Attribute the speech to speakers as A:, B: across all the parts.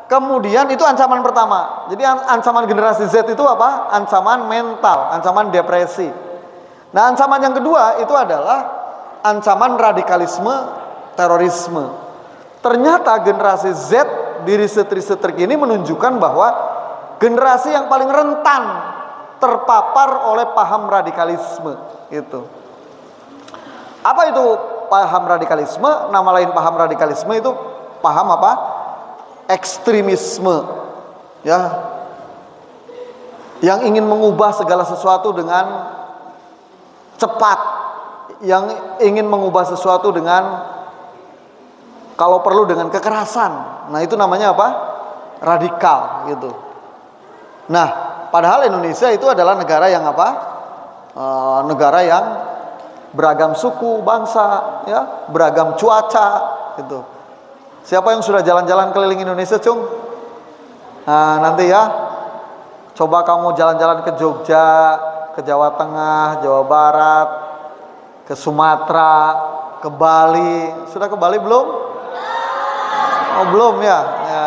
A: Kemudian itu ancaman pertama. Jadi ancaman generasi Z itu apa? Ancaman mental, ancaman depresi. Nah, ancaman yang kedua itu adalah ancaman radikalisme, terorisme. Ternyata generasi Z di riset-riset terkini menunjukkan bahwa generasi yang paling rentan terpapar oleh paham radikalisme itu. Apa itu paham radikalisme? Nama lain paham radikalisme itu paham apa? Ekstremisme, ya, yang ingin mengubah segala sesuatu dengan cepat, yang ingin mengubah sesuatu dengan kalau perlu dengan kekerasan. Nah, itu namanya apa? Radikal gitu. Nah, padahal Indonesia itu adalah negara yang apa? Negara yang beragam suku, bangsa, ya, beragam cuaca gitu. Siapa yang sudah jalan-jalan keliling Indonesia, Cung? Nah, nanti ya, coba kamu jalan-jalan ke Jogja, ke Jawa Tengah, Jawa Barat, ke Sumatera, ke Bali. Sudah ke Bali belum? Oh, belum ya. Ya,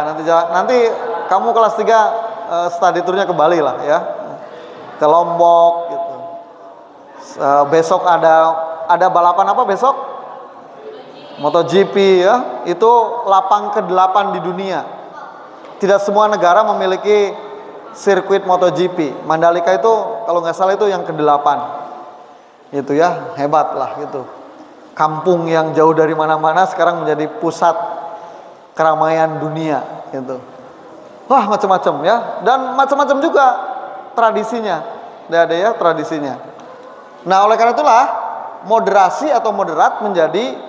A: nanti kamu kelas 3 study tournya ke Bali lah ya. Ke Lombok gitu. Besok ada balapan apa besok? MotoGP ya, itu lapang ke-8 di dunia. Tidak semua negara memiliki sirkuit MotoGP. Mandalika itu kalau nggak salah itu yang ke-8. Itu ya, hebat lah gitu. Kampung yang jauh dari mana-mana sekarang menjadi pusat keramaian dunia gitu. Wah, macam-macam ya, dan macam-macam juga tradisinya. Ada ya tradisinya. Nah, oleh karena itulah moderasi atau moderat menjadi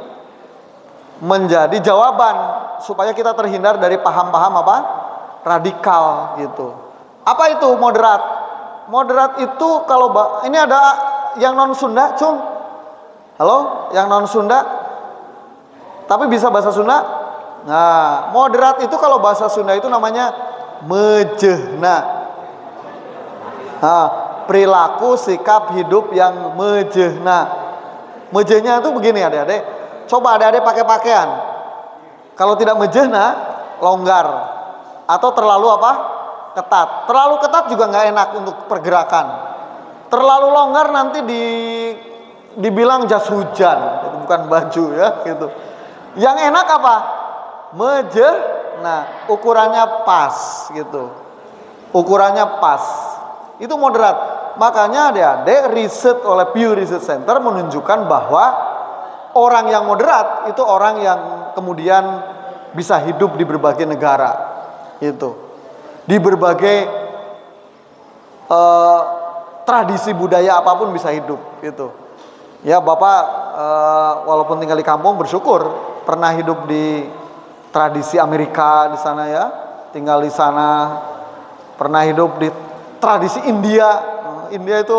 A: jawaban supaya kita terhindar dari paham-paham apa? Radikal gitu. Apa itu moderat? Moderat itu kalau ini ada yang non Sunda, Cung. Halo, yang non Sunda? Tapi bisa bahasa Sunda? Nah, moderat itu kalau bahasa Sunda itu namanya mejehna. Nah, perilaku sikap hidup yang mejehna. Mejehnya itu begini adik-adik. Coba adik-adik pakai pakaian. Kalau tidak mejehna, longgar. Atau terlalu apa? Ketat. Terlalu ketat juga nggak enak untuk pergerakan. Terlalu longgar nanti dibilang jas hujan. Itu bukan baju ya gitu. Yang enak apa? Mejehna. Ukurannya pas gitu. Ukurannya pas. Itu moderat. Makanya adik-adik riset oleh Pew Research Center menunjukkan bahwa orang yang moderat itu orang yang kemudian bisa hidup di berbagai negara, itu, di berbagai tradisi budaya apapun bisa hidup, gitu. Ya, Bapak walaupun tinggal di kampung bersyukur pernah hidup di tradisi Amerika di sana ya, tinggal di sana, pernah hidup di tradisi India. India itu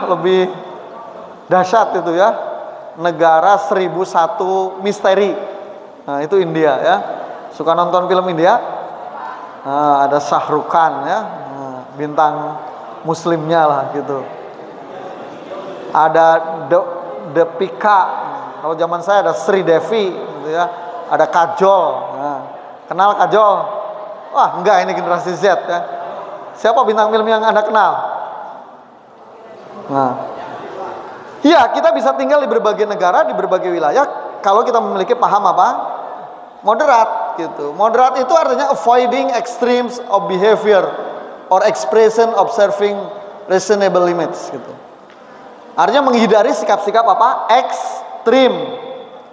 A: lebih dahsyat itu ya. Negara 1001 misteri. Nah, itu India ya. Suka nonton film India? Nah, ada Shah Rukh Khan ya. Nah, bintang muslimnya lah gitu. Ada Deepika. Kalau zaman saya ada Sri Devi gitu ya. Ada Kajol. Nah, kenal Kajol? Wah, enggak, ini generasi Z ya. Siapa bintang film yang Anda kenal? Nah, iya, kita bisa tinggal di berbagai negara, di berbagai wilayah kalau kita memiliki paham apa? Moderat gitu. Moderat itu artinya avoiding extremes of behavior or expression observing reasonable limits gitu. Artinya menghindari sikap-sikap apa? Ekstrim.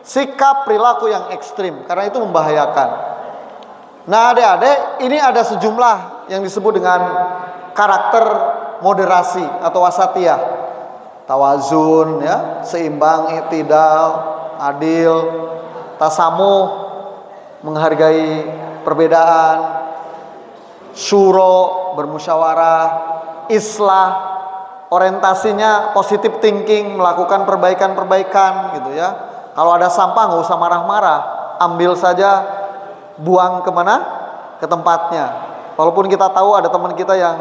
A: Sikap perilaku yang ekstrim, karena itu membahayakan. Nah, adik-adik, ini ada sejumlah yang disebut dengan karakter moderasi atau wasatiyah. Tawazun ya, seimbang, i'tidal, adil, tasamuh, menghargai perbedaan, syuro, bermusyawarah, islah, orientasinya positive thinking, melakukan perbaikan-perbaikan gitu ya. Kalau ada sampah nggak usah marah-marah, ambil saja, buang kemana? Ke tempatnya. Walaupun kita tahu ada teman kita yang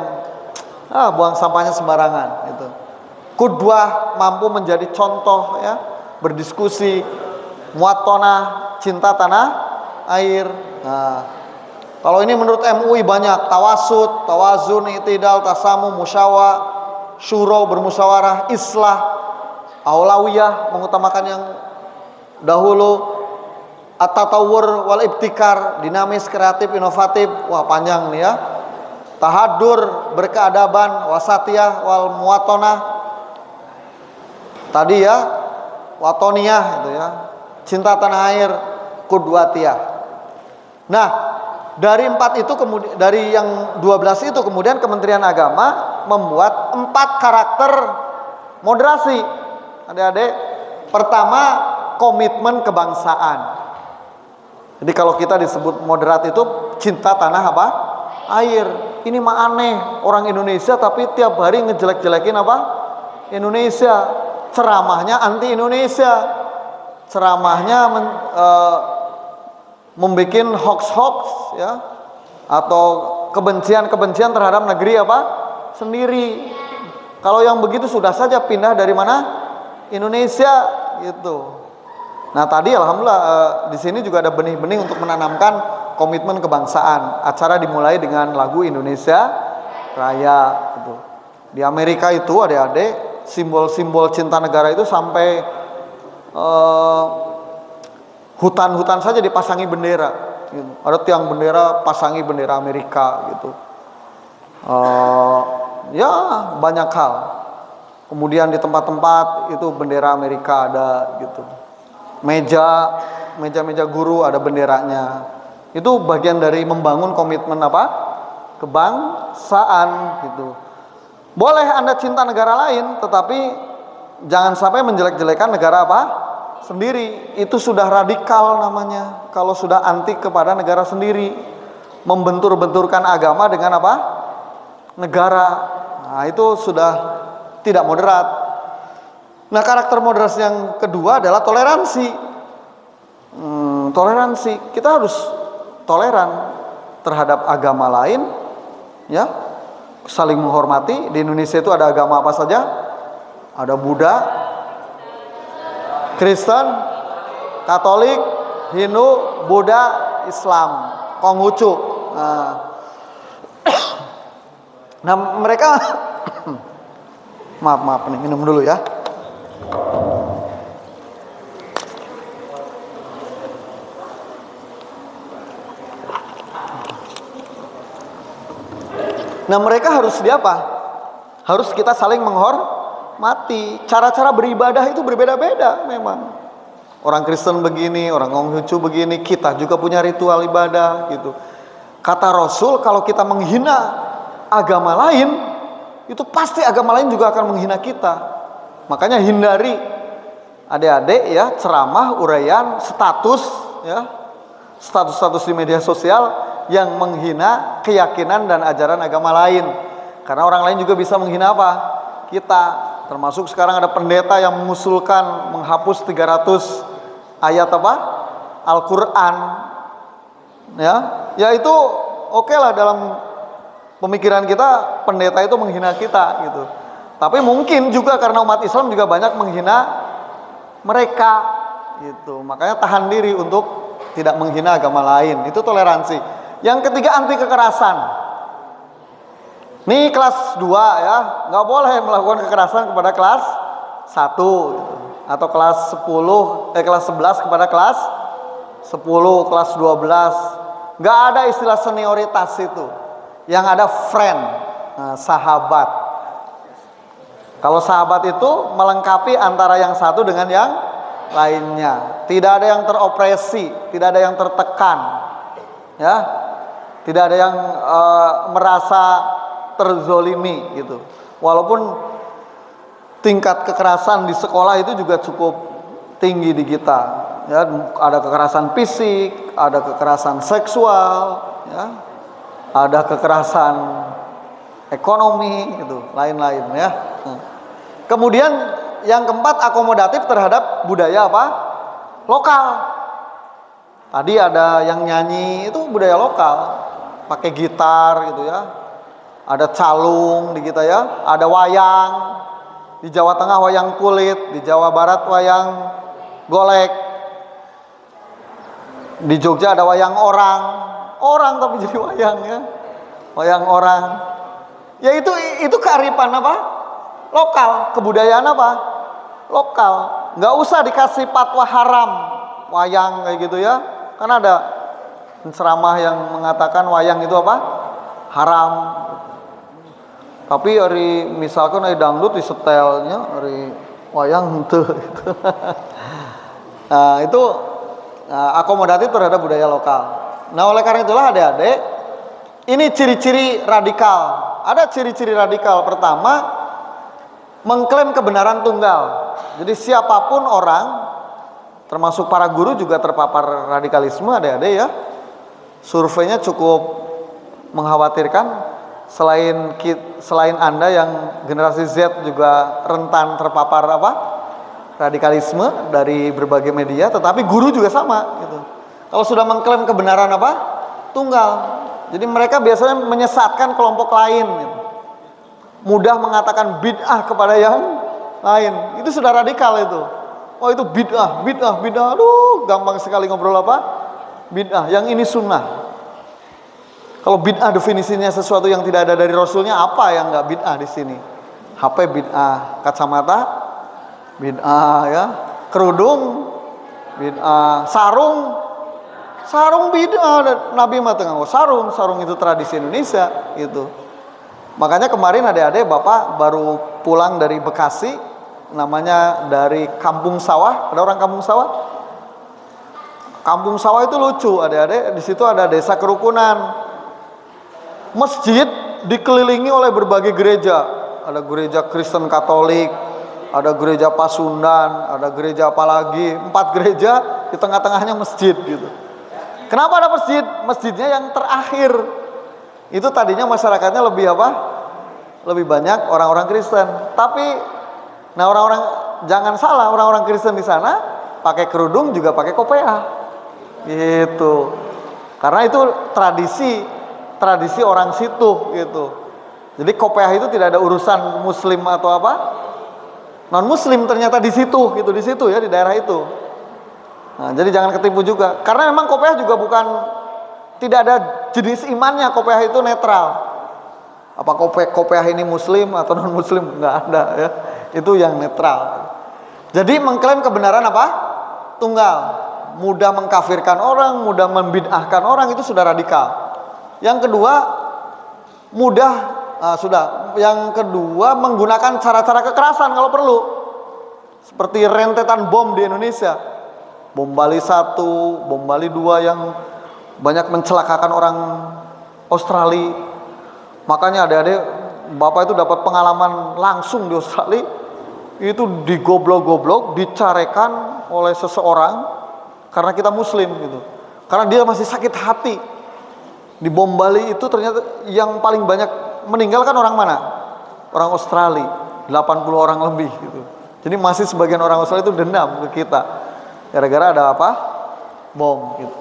A: buang sampahnya sembarangan gitu. Qudwah, mampu menjadi contoh ya, berdiskusi, muatonah, cinta tanah air. Nah, Kalau ini menurut MUI banyak, tawasud, tawazun, i'tidal, tasamu, musyawa, syuro, bermusyawarah, islah, aulawiyah, mengutamakan yang dahulu, at-tatawur wal ibtikar, dinamis, kreatif, inovatif. Wah, panjang nih ya. Tahadur, berkeadaban, wasatiyah wal muwatonah. Tadi ya, watoniyah itu ya. Cinta tanah air, qudwatiyah. Nah, dari 4 itu kemudian, dari yang 12 itu kemudian Kementerian Agama membuat 4 karakter moderasi. Adik-adik, pertama komitmen kebangsaan. Jadi kalau kita disebut moderat itu cinta tanah apa? Air. Ini mah aneh, orang Indonesia tapi tiap hari ngejelek-jelekin apa? Indonesia. Ceramahnya anti Indonesia. Ceramahnya membuat hoax-hoax ya, atau kebencian-kebencian terhadap negeri apa? Sendiri. Kalau yang begitu sudah saja pindah dari mana? Indonesia gitu. Nah, tadi alhamdulillah di sini juga ada benih-benih untuk menanamkan komitmen kebangsaan. Acara dimulai dengan lagu Indonesia Raya gitu. Di Amerika itu adik-adik, simbol-simbol cinta negara itu sampai hutan-hutan saja dipasangi bendera gitu. Ada tiang bendera, pasangi bendera Amerika gitu. Ya banyak hal. Kemudian di tempat-tempat itu bendera Amerika ada gitu. Meja guru ada benderanya. Itu bagian dari membangun komitmen apa? Kebangsaan gitu. Boleh Anda cinta negara lain, tetapi jangan sampai menjelek-jelekan negara apa? Sendiri. Itu sudah radikal namanya. Kalau sudah anti kepada negara sendiri, membentur-benturkan agama dengan apa? Negara. Nah, itu sudah tidak moderat. Nah, karakter moderasi yang kedua adalah toleransi. Toleransi. Kita harus toleran terhadap agama lain, ya, saling menghormati. Di Indonesia itu ada agama apa saja? Ada Buddha, Kristen, Katolik, Hindu, Buddha, Islam, Konghucu. Nah, mereka maaf nih, minum dulu ya. Nah, mereka harus di apa? Harus kita saling menghormati. Cara-cara beribadah itu berbeda-beda memang. Orang Kristen begini, orang Konghucu begini, kita juga punya ritual ibadah gitu. Kata Rasul, kalau kita menghina agama lain, itu pasti agama lain juga akan menghina kita. Makanya hindari adik-adik ya ceramah, uraian, status ya, status-status di media sosial yang menghina keyakinan dan ajaran agama lain. Karena orang lain juga bisa menghina apa? Kita. Termasuk sekarang ada pendeta yang mengusulkan menghapus 300 ayat apa? Al-Quran. Ya itu oke lah dalam pemikiran kita pendeta itu menghina kita gitu. Tapi mungkin juga karena umat Islam juga banyak menghina mereka gitu. Makanya tahan diri untuk tidak menghina agama lain. Itu toleransi. Yang ketiga anti kekerasan. Nih kelas 2 ya, nggak boleh melakukan kekerasan kepada kelas 1 gitu. Atau kelas 11 kepada kelas 10, kelas 12. Nggak ada istilah senioritas itu. Yang ada friend, sahabat. Kalau sahabat itu melengkapi antara yang satu dengan yang lainnya. Tidak ada yang teropresi, tidak ada yang tertekan. Ya, tidak ada yang merasa terzolimi gitu. Walaupun tingkat kekerasan di sekolah itu juga cukup tinggi di kita. Ya, ada kekerasan fisik, ada kekerasan seksual, ya, ada kekerasan ekonomi, gitu, lain-lain ya. Kemudian yang keempat akomodatif terhadap budaya apa? Lokal. Tadi ada yang nyanyi itu budaya lokal, pakai gitar gitu ya. Ada calung di kita ya, ada wayang. Di Jawa Tengah wayang kulit, di Jawa Barat wayang golek. Di Jogja ada wayang orang, orang tapi jadi wayang ya. Wayang orang. Ya itu kearifan apa? Lokal, kebudayaan apa? Lokal. Nggak usah dikasih fatwa haram wayang kayak gitu ya. Kan ada ceramah yang mengatakan wayang itu apa? Haram. Tapi hari misalkan hari dangdut di setelnya, hari wayang itu. Nah, itu akomodatif terhadap budaya lokal. Nah, oleh karena itulah adik-adik, ini ciri-ciri radikal. Ada ciri-ciri radikal. Pertama, mengklaim kebenaran tunggal. Jadi siapapun orang, termasuk para guru juga terpapar radikalisme, adik-adik ya. Surveinya cukup mengkhawatirkan. Selain Anda yang generasi Z juga rentan terpapar apa? Radikalisme dari berbagai media, tetapi guru juga sama gitu. Kalau sudah mengklaim kebenaran apa? Tunggal. Jadi mereka biasanya menyesatkan kelompok lain gitu. Mudah mengatakan bid'ah kepada yang lain. Itu sudah radikal itu. Oh, itu bid'ah. Aduh, gampang sekali ngobrol apa? Bid'ah. Yang ini sunnah. Kalau bid'ah definisinya sesuatu yang tidak ada dari Rasulnya, apa yang nggak bid'ah di sini? HP bid'ah, kacamata bid'ah ya, kerudung bid'ah, sarung bid'ah. Nabi mah tengah sarung itu tradisi Indonesia gitu. Makanya kemarin adik-adik Bapak baru pulang dari Bekasi, namanya dari Kampung Sawah. Ada orang Kampung Sawah? Kampung Sawah itu lucu adik-adik. Di situ ada desa kerukunan. Masjid dikelilingi oleh berbagai gereja. Ada gereja Kristen Katolik, ada gereja Pasundan, ada gereja apalagi, 4 gereja, di tengah-tengahnya masjid gitu. Kenapa ada masjid? Masjidnya yang terakhir. Itu tadinya masyarakatnya lebih apa? Lebih banyak orang-orang Kristen. Tapi nah orang-orang, jangan salah, orang-orang Kristen di sana pakai kerudung juga pakai kopiah. Gitu. Karena itu tradisi orang situ gitu. Jadi kopiah itu tidak ada urusan muslim atau apa? Non muslim ternyata di situ gitu, di situ ya, di daerah itu. Nah, jadi jangan ketipu juga. Karena memang kopiah juga bukan, tidak ada jenis imannya, kopiah itu netral. Apa kopiah ini muslim atau non muslim, nggak ada ya. Itu yang netral. Jadi mengklaim kebenaran apa? Tunggal. Mudah mengkafirkan orang, mudah membid'ahkan orang, itu sudah radikal. Yang kedua, Yang kedua, menggunakan cara-cara kekerasan kalau perlu. Seperti rentetan bom di Indonesia. Bom Bali 1, bom Bali 2 yang banyak mencelakakan orang Australia. Makanya adik-adik, Bapak itu dapat pengalaman langsung di Australia. Itu digoblok-goblok, dicarekan oleh seseorang karena kita muslim gitu. Karena dia masih sakit hati. Di bom Bali itu ternyata yang paling banyak meninggal kan orang mana? Orang Australia, 80 orang lebih gitu. Jadi masih sebagian orang Australia itu dendam ke kita. Gara-gara ada apa? Bom gitu.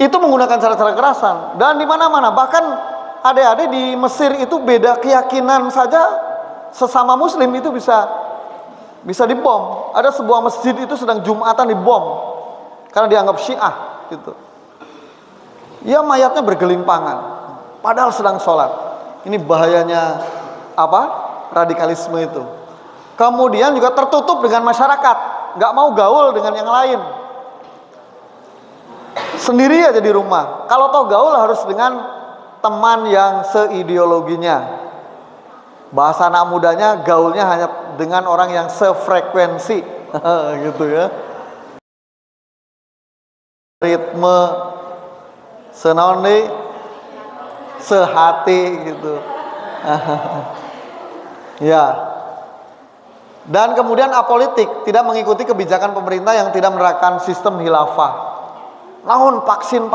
A: Itu menggunakan cara-cara kekerasan. Dan di mana-mana, bahkan adik-adik di Mesir itu beda keyakinan saja, sesama muslim itu bisa dibom. Ada sebuah masjid itu sedang Jumatan dibom karena dianggap Syiah gitu. Ya mayatnya bergelimpangan padahal sedang sholat. Ini bahayanya apa? Radikalisme itu. Kemudian juga tertutup dengan masyarakat, nggak mau gaul dengan yang lain, sendiri aja di rumah. Kalau toh gaul harus dengan teman yang seideologinya. Bahasa anak mudanya, gaulnya hanya dengan orang yang sefrekuensi gitu ya. Ritme senaon deui, sehati gitu. Ya. Dan kemudian apolitik, tidak mengikuti kebijakan pemerintah yang tidak menerapkan sistem khilafah. Naon vaksin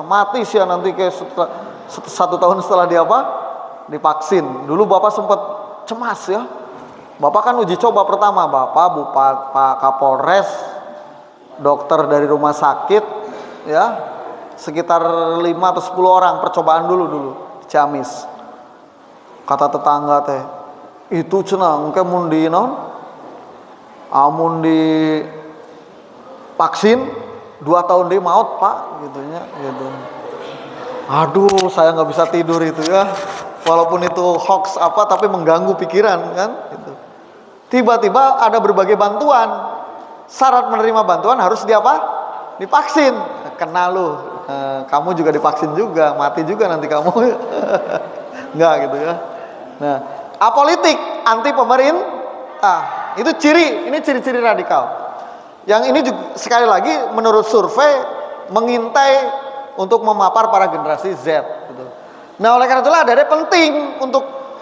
A: mati sih nanti kayak 1 tahun setelah dia apa? Divaksin. Dulu Bapak sempat cemas ya. Bapak kan uji coba pertama, Bapak, Pak Kapolres, dokter dari rumah sakit ya. Sekitar 5 atau 10 orang percobaan dulu Ciamis. Kata tetangga teh, itu cenah engke mun di naon? Amun di vaksin 2 tahun deui maot, Pak, gitunya gitu. Aduh, saya nggak bisa tidur itu ya. Walaupun itu hoax apa, tapi mengganggu pikiran kan. Gitu. Tiba-tiba ada berbagai bantuan. Syarat menerima bantuan harus divaksin. Kena lu, kamu juga divaksin juga, mati juga nanti kamu. Enggak gitu ya. Nah, apolitik, anti pemerintah. Itu ini ciri-ciri radikal. Yang ini juga, sekali lagi menurut survei mengintai untuk memapar para generasi Z gitu. Nah, oleh karena itulah ada penting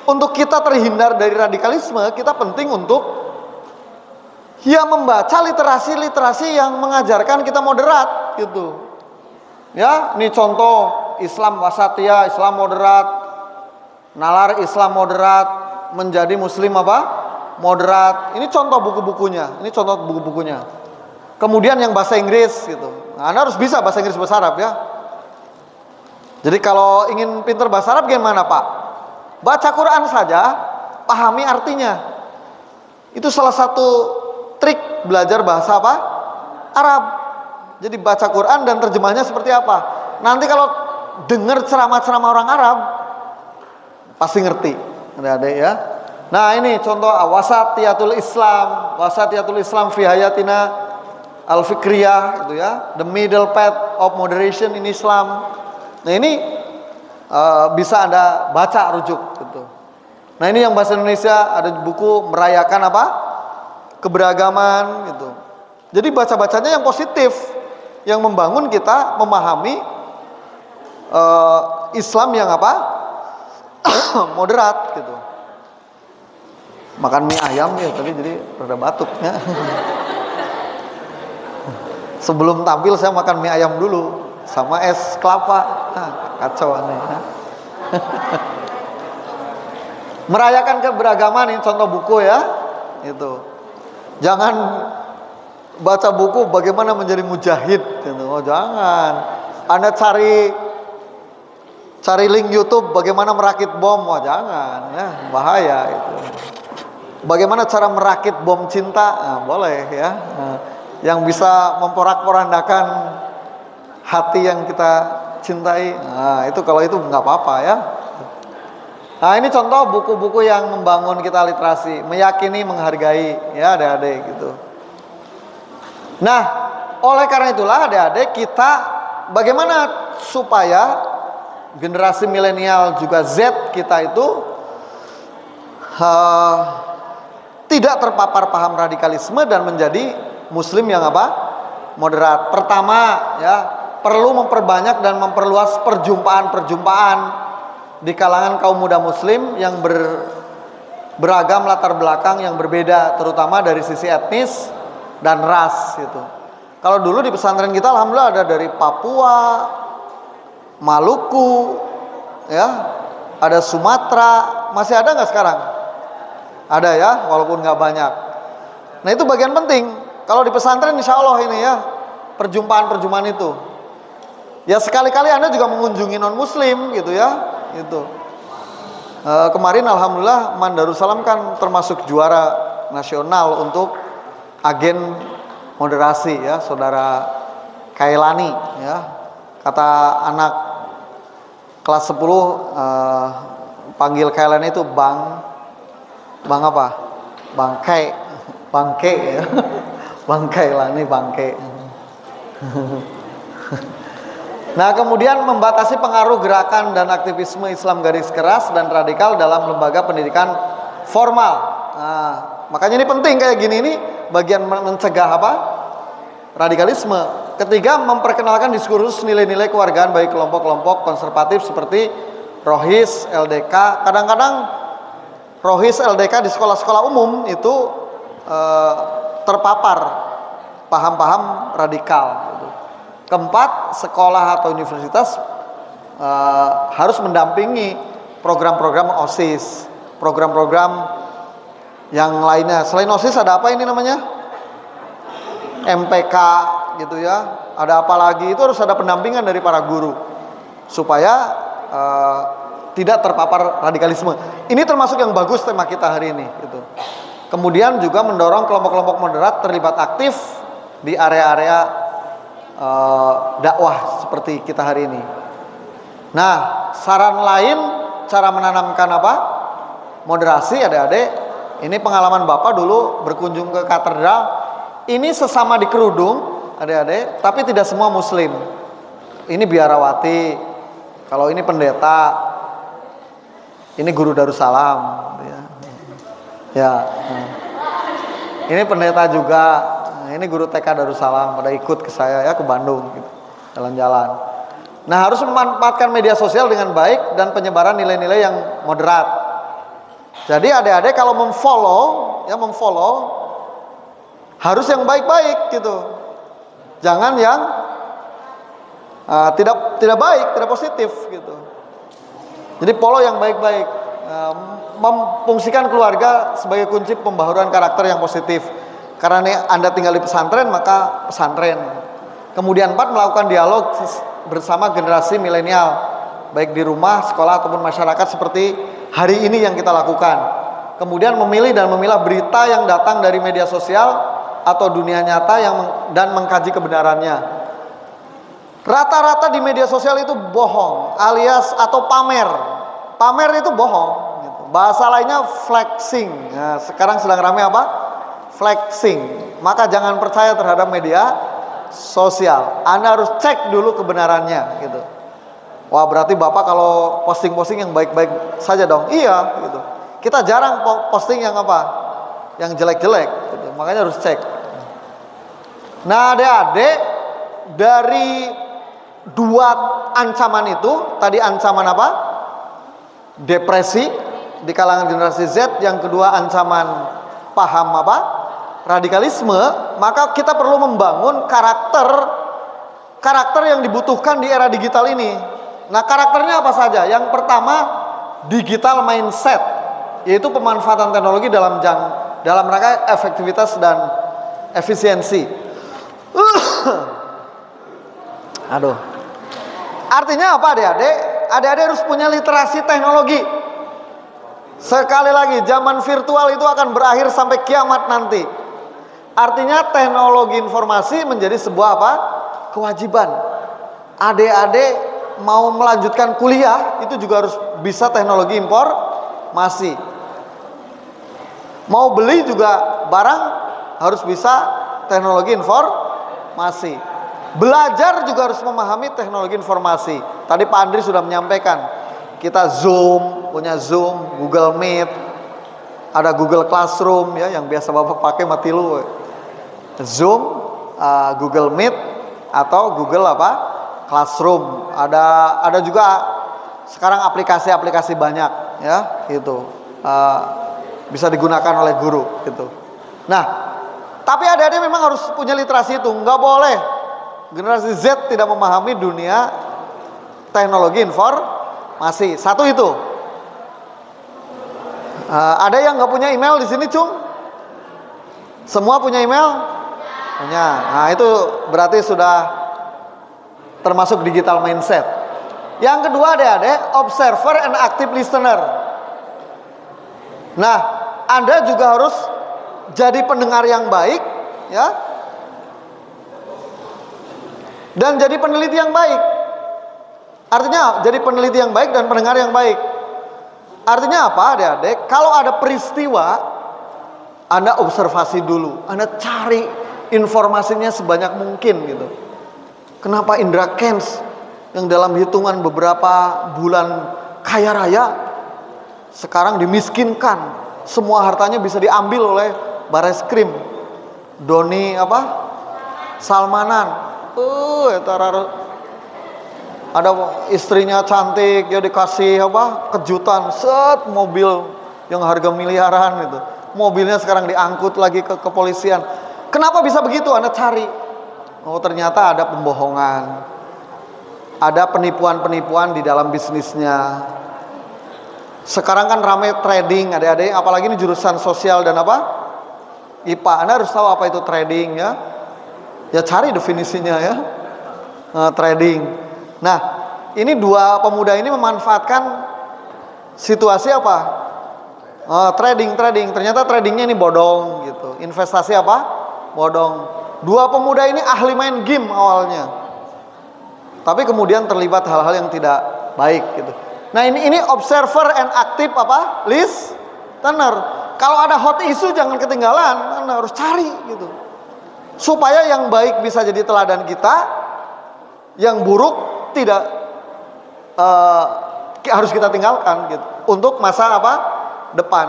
A: untuk kita terhindar dari radikalisme, kita penting untuk membaca literasi yang mengajarkan kita moderat gitu. Ya, ini contoh Islam wasatiyah, Islam moderat, nalar Islam moderat, menjadi muslim moderat. Ini contoh buku-bukunya. Kemudian yang bahasa Inggris gitu. Nah, Anda harus bisa bahasa Inggris bahasa Arab ya. Jadi kalau ingin pintar bahasa Arab gimana Pak? Baca Quran saja, pahami artinya. Itu salah satu trik belajar bahasa Arab. Jadi baca Quran dan terjemahnya seperti apa. Nanti kalau dengar ceramah-ceramah orang Arab, pasti ngerti. Adik-adik ya. Nah ini contoh wasatiyatul Islam fi hayatina al-fikriyah gitu ya, the middle path of moderation in Islam. Nah ini bisa Anda baca rujuk gitu. Nah ini yang bahasa Indonesia ada buku merayakan keberagaman gitu. Jadi baca-bacanya yang positif, yang membangun kita memahami Islam yang moderat gitu. Makan mie ayam ya tadi jadi rada batuknya. Sebelum tampil saya makan mie ayam dulu sama es kelapa. Kacau aneh. Merayakan keberagaman ini contoh buku ya. Itu. Jangan baca buku bagaimana menjadi mujahid gitu. Oh, jangan. Anda cari link YouTube bagaimana merakit bom. Oh, jangan ya, bahaya itu. Bagaimana cara merakit bom cinta? Nah, boleh ya. Nah, yang bisa memporak-porandakan hati yang kita cintai. Nah, itu kalau itu nggak apa-apa ya. Nah, ini contoh buku-buku yang membangun kita literasi, meyakini, menghargai ya adik-adik gitu. Nah, oleh karena itulah adik-adik kita bagaimana supaya generasi milenial juga Z kita itu tidak terpapar paham radikalisme dan menjadi muslim yang moderat. Pertama ya, perlu memperbanyak dan memperluas perjumpaan-perjumpaan di kalangan kaum muda muslim yang beragam latar belakang yang berbeda, terutama dari sisi etnis dan ras gitu. Kalau dulu di pesantren kita alhamdulillah ada dari Papua, Maluku ya, ada Sumatera. Masih ada nggak sekarang? Ada ya, walaupun nggak banyak. Nah itu bagian penting. Kalau di pesantren insya Allah ini ya, perjumpaan-perjumpaan itu. Ya sekali-kali Anda juga mengunjungi non muslim gitu ya. Gitu. Kemarin alhamdulillah Mandarussalam kan termasuk juara nasional untuk agen moderasi ya, saudara Kailani ya. Kata anak kelas 10 panggil Kailani itu Bang apa? Bangke ya. Bang Kailani bangke. Nah, kemudian membatasi pengaruh gerakan dan aktivisme Islam garis keras dan radikal dalam lembaga pendidikan formal. Nah, makanya ini penting kayak gini ini bagian mencegah radikalisme. Ketiga, memperkenalkan diskursus nilai-nilai kewargaan bagi kelompok-kelompok konservatif seperti Rohis, LDK. Kadang-kadang Rohis, LDK di sekolah-sekolah umum itu terpapar paham-paham radikal. Keempat, sekolah atau universitas harus mendampingi program-program OSIS, program-program yang lainnya. Selain OSIS ada apa ini namanya? MPK gitu ya. Ada apa lagi? Itu harus ada pendampingan dari para guru supaya tidak terpapar radikalisme. Ini termasuk yang bagus tema kita hari ini gitu. Kemudian juga mendorong kelompok-kelompok moderat terlibat aktif di area-area dakwah seperti kita hari ini. Nah, saran lain cara menanamkan apa? Moderasi adik-adik. Ini pengalaman Bapak dulu berkunjung ke katedral. Ini sesama di kerudung adik-adik, tapi tidak semua muslim. Ini biarawati, kalau ini pendeta, ini guru Darussalam ya. Ini pendeta juga, ini guru TK Darussalam, pada ikut ke saya ya ke Bandung gitu, jalan-jalan. Nah, harus memanfaatkan media sosial dengan baik dan penyebaran nilai-nilai yang moderat. Jadi adik-adik kalau memfollow harus yang baik-baik gitu. Jangan yang tidak baik, tidak positif gitu. Jadi follow yang baik-baik. Memfungsikan keluarga sebagai kunci pembaharuan karakter yang positif. Karena Anda tinggal di pesantren, maka pesantren. Kemudian 4, melakukan dialog bersama generasi milenial, baik di rumah, sekolah ataupun masyarakat seperti hari ini yang kita lakukan. Kemudian memilih dan memilah berita yang datang dari media sosial atau dunia nyata dan mengkaji kebenarannya. Rata-rata di media sosial itu bohong alias atau pamer. Pamer itu bohong gitu. Bahasa lainnya flexing. Nah, sekarang sedang ramai apa? Flexing. Maka jangan percaya terhadap media sosial. Anda harus cek dulu kebenarannya gitu. Wah, berarti Bapak kalau posting-posting yang baik-baik saja dong. Iya gitu. Kita jarang posting yang apa? Yang jelek-jelek gitu. Makanya harus cek. Nah, adik-adik, dari 2 ancaman itu, tadi ancaman apa? Depresi di kalangan generasi Z, yang kedua ancaman paham apa? Radikalisme. Maka kita perlu membangun karakter yang dibutuhkan di era digital ini. Nah, karakternya apa saja? Yang pertama, digital mindset, yaitu pemanfaatan teknologi dalam rangka efektivitas dan efisiensi. Aduh. Artinya apa adik-adik? Adik-adik harus punya literasi teknologi. Sekali lagi, zaman virtual itu akan berakhir sampai kiamat nanti. Artinya teknologi informasi menjadi sebuah apa? Kewajiban. Adik-adik mau melanjutkan kuliah itu juga harus bisa teknologi informasi. Mau beli juga barang harus bisa teknologi informasi. Belajar juga harus memahami teknologi informasi. Tadi Pak Andri sudah menyampaikan, kita Zoom, punya Zoom, Google Meet, ada Google Classroom ya yang biasa Bapak pakai mati lu. Zoom, Google Meet atau Google apa? Classroom. Ada juga sekarang aplikasi-aplikasi banyak ya gitu. Bisa digunakan oleh guru gitu. Nah, tapi adik-adik memang harus punya literasi itu. Nggak boleh generasi Z tidak memahami dunia teknologi informasi. Satu itu. Ada yang nggak punya email di sini, Cung? Semua punya email? Punya. Nah, itu berarti sudah termasuk digital mindset. Yang kedua adik-adik, observer and active listener. Nah, Anda juga harus jadi pendengar yang baik, ya, dan jadi peneliti yang baik. Artinya jadi peneliti yang baik dan pendengar yang baik. Artinya apa adik-adik? Kalau ada peristiwa, Anda observasi dulu, Anda cari informasinya sebanyak mungkin gitu. Kenapa Indra Kents yang dalam hitungan beberapa bulan kaya raya sekarang dimiskinkan, semua hartanya bisa diambil oleh Bareskrim, Doni apa? Salmanan. Ada istrinya cantik, ya dikasih apa? Kejutan, mobil yang harga miliaran gitu. Mobilnya sekarang diangkut lagi ke kepolisian. Kenapa bisa begitu? Anda cari. Oh, ternyata ada pembohongan. Ada penipuan-penipuan di dalam bisnisnya. Sekarang kan ramai trading, adik-adik, apalagi ini jurusan sosial dan apa? IPA. Anda harus tahu apa itu trading ya. Ya cari definisinya ya. Trading. Nah, ini dua pemuda ini memanfaatkan situasi apa? Trading. Ternyata tradingnya ini bodong gitu. Investasi apa? Bodong. Dua pemuda ini ahli main game awalnya. Tapi kemudian terlibat hal-hal yang tidak baik gitu. Nah ini observer and active apa? Listener. Kalau ada hot issue jangan ketinggalan, Anda harus cari gitu. Supaya yang baik bisa jadi teladan kita, yang buruk tidak harus kita tinggalkan gitu. Untuk masa apa? Depan.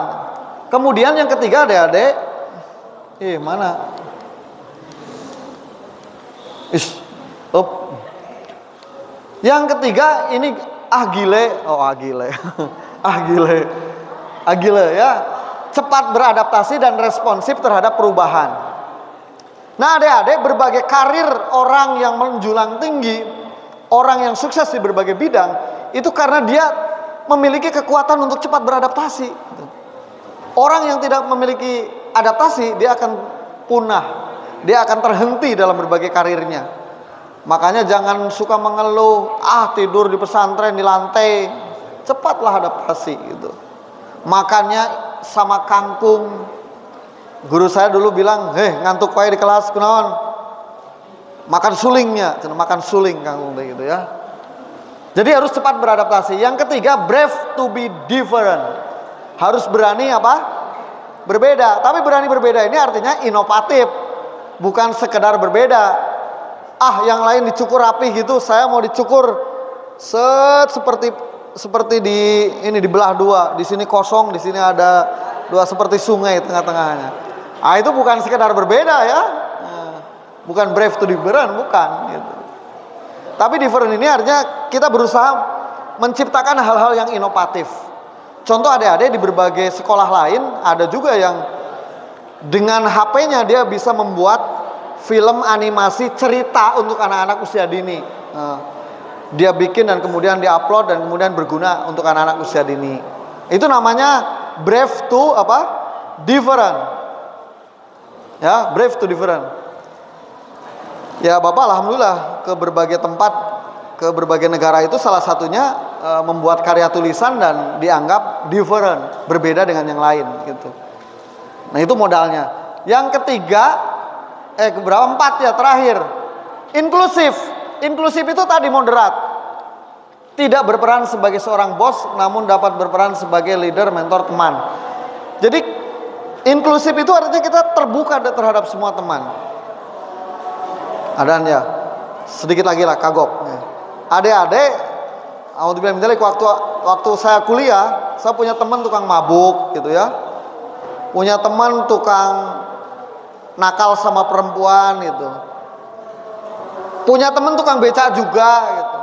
A: Kemudian yang ketiga adik-adik, mana? Yang ketiga ini gile ya, cepat beradaptasi dan responsif terhadap perubahan. Nah adik-adik, berbagai karir orang yang menjulang tinggi, orang yang sukses di berbagai bidang, itu karena dia memiliki kekuatan untuk cepat beradaptasi. Orang yang tidak memiliki adaptasi, dia akan punah, dia akan terhenti dalam berbagai karirnya. Makanya jangan suka mengeluh, tidur di pesantren di lantai, cepatlah adaptasi gitu. Makannya sama kangkung. Guru saya dulu bilang, ngantuk wae di kelas kunaon? Makan sulingnya, makan suling kangkung gitu ya. Jadi harus cepat beradaptasi. Yang ketiga, brave to be different. Harus berani apa? Berbeda. Tapi berani berbeda ini artinya inovatif, bukan sekedar berbeda. Yang lain dicukur rapi gitu, saya mau dicukur seperti di belah dua. Di sini kosong, di sini ada dua seperti sungai tengah-tengahnya. Itu bukan sekedar berbeda ya. Bukan brave to different, bukan gitu. Tapi different ini artinya kita berusaha menciptakan hal-hal yang inovatif. Contoh adik-adik di berbagai sekolah lain ada juga yang dengan HP-nya dia bisa membuat film animasi cerita untuk anak-anak usia dini. Dia bikin dan kemudian diupload dan kemudian berguna untuk anak-anak usia dini. Itu namanya brave to apa? Different. Ya, brave to different. Ya Bapak alhamdulillah ke berbagai tempat, ke berbagai negara itu salah satunya membuat karya tulisan dan dianggap different, berbeda dengan yang lain gitu. Nah itu modalnya. Yang ketiga, empat ya terakhir, inklusif. Inklusif itu tadi moderat, tidak berperan sebagai seorang bos, namun dapat berperan sebagai leader, mentor, teman. Jadi inklusif itu artinya kita terbuka terhadap semua teman. Adaan ya, sedikit lagi lah kagok. Adik-adik, waktu saya kuliah, saya punya teman tukang mabuk gitu ya, punya teman tukang nakal sama perempuan gitu, punya teman tukang becak juga gitu.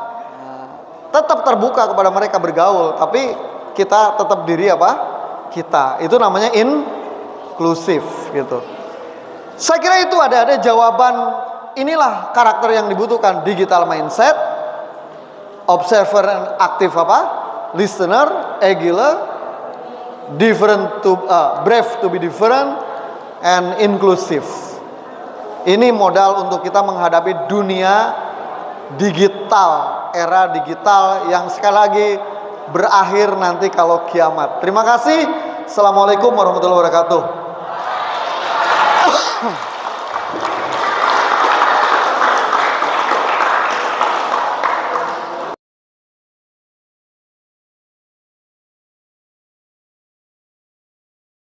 A: Tetap terbuka kepada mereka bergaul, tapi kita tetap diri apa? Kita. Itu namanya inklusif gitu. Saya kira itu ada jawaban. Inilah karakter yang dibutuhkan: digital mindset, observer and active apa? Listener, agile, brave to be different, and inclusive. Ini modal untuk kita menghadapi dunia digital, era digital yang sekali lagi berakhir nanti kalau kiamat. Terima kasih. Assalamualaikum warahmatullahi wabarakatuh.